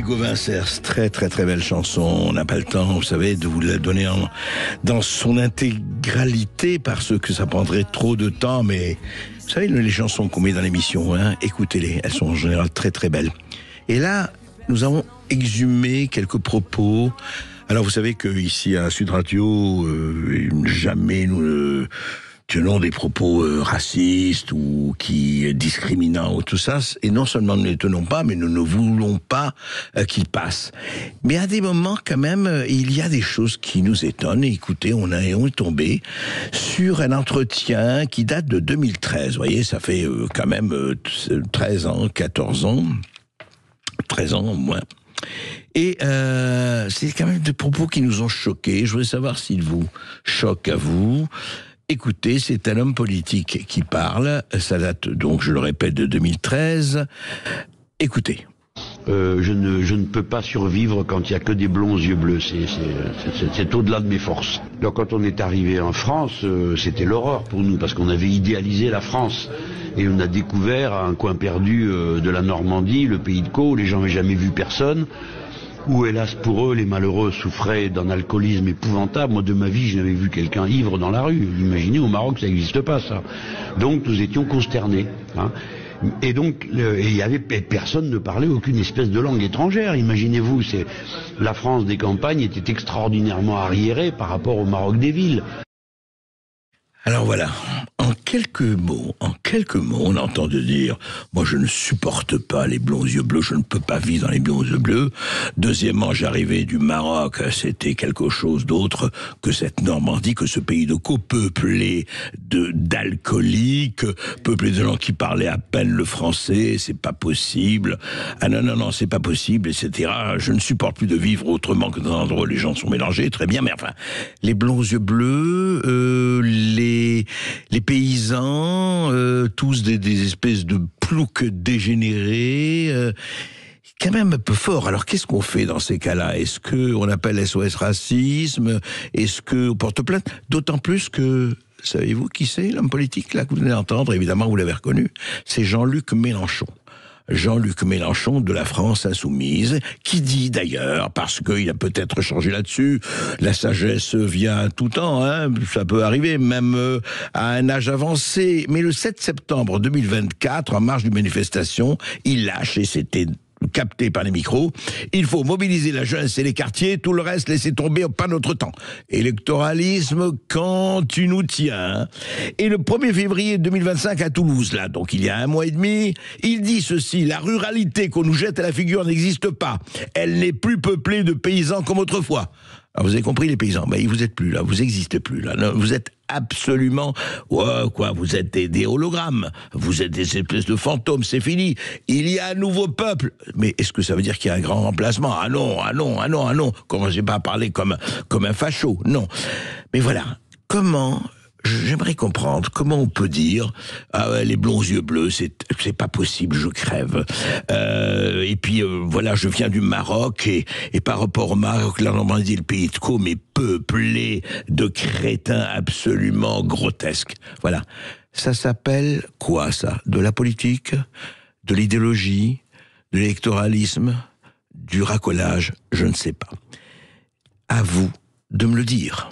Gauvin Cers, très très très belle chanson. On n'a pas le temps, vous savez, de vous la donner dans son intégralité parce que ça prendrait trop de temps. Mais vous savez, les chansons qu'on met dans l'émission, écoutez-les, elles sont en général très très belles. Et là, nous avons exhumé quelques propos. Alors vous savez qu'ici à Sud Radio, jamais nous ne tenons des propos racistes ou qui discriminants ou tout ça. Et non seulement nous ne les tenons pas, mais nous ne voulons pas qu'ils passent. Mais à des moments quand même, il y a des choses qui nous étonnent. Et écoutez, on est tombé sur un entretien qui date de 2013. Vous voyez, ça fait quand même 13 ans, 14 ans, 13 ans au moins. Et c'est quand même des propos qui nous ont choqués. Je voudrais savoir s'ils vous choquent à vous. Écoutez, c'est un homme politique qui parle. Ça date donc, je le répète, de 2013. Écoutez. Je ne peux pas survivre quand il n'y a que des blonds aux yeux bleus. C'est au-delà de mes forces. Donc quand on est arrivé en France, c'était l'horreur pour nous, parce qu'on avait idéalisé la France. Et on a découvert à un coin perdu de la Normandie, le pays de Caux, où les gens n'avaient jamais vu personne, où hélas pour eux, les malheureux souffraient d'un alcoolisme épouvantable. Moi de ma vie, je n'avais vu quelqu'un ivre dans la rue. Imaginez, au Maroc, ça n'existe pas ça. Donc nous étions consternés. Et donc, il y avait personne ne parlait aucune espèce de langue étrangère. Imaginez-vous, la France des campagnes était extraordinairement arriérée par rapport au Maroc des villes. Alors voilà, en quelques mots, on entend de dire « Moi, je ne supporte pas les blonds aux yeux bleus, je ne peux pas vivre dans les blonds aux yeux bleus. » Deuxièmement, j'arrivais du Maroc, c'était quelque chose d'autre que cette Normandie, que ce pays de Caux peuplé d'alcooliques, peuplé de gens qui parlaient à peine le français, c'est pas possible. Ah non, c'est pas possible, etc. Je ne supporte plus de vivre autrement que dans un endroit où les gens sont mélangés, très bien, mais enfin, les blonds aux yeux bleus, les paysans, tous des espèces de ploucs dégénérés, quand même un peu fort. Alors qu'est-ce qu'on fait dans ces cas-là? Est-ce qu'on appelle SOS Racisme? Est-ce qu'on porte plainte? D'autant plus que, savez-vous qui c'est l'homme politique là que vous venez d'entendre? Évidemment, vous l'avez reconnu. C'est Jean-Luc Mélenchon. Jean-Luc Mélenchon de la France Insoumise, qui dit d'ailleurs, parce qu'il a peut-être changé là-dessus, la sagesse vient à tout temps, ça peut arriver, même à un âge avancé, mais le 7 septembre 2024, en marge d'une manifestation, il lâche, et c'était capté par les micros, il faut mobiliser la jeunesse et les quartiers, tout le reste laisser tomber, pas notre temps. Électoralisme quand tu nous tiens. Et le 1er février 2025 à Toulouse, là, donc il y a un mois et demi, il dit ceci: la ruralité qu'on nous jette à la figure n'existe pas. Elle n'est plus peuplée de paysans comme autrefois. Alors vous avez compris, les paysans, vous êtes plus là, vous n'existez plus là, vous êtes absolument, vous êtes des hologrammes, vous êtes des espèces de fantômes, c'est fini, il y a un nouveau peuple. Mais est-ce que ça veut dire qu'il y a un grand remplacement? Ah non, commencez pas à parler comme un facho, non. Mais voilà, j'aimerais comprendre comment on peut dire les blonds aux yeux bleus, c'est pas possible, je crève. Et puis voilà, je viens du Maroc et par rapport au Maroc, la Normandie, le pays de Caux, mais peuplé de crétins absolument grotesques. Voilà, ça s'appelle quoi ça? De la politique, de l'idéologie, de l'électoralisme, du racolage, je ne sais pas. À vous de me le dire.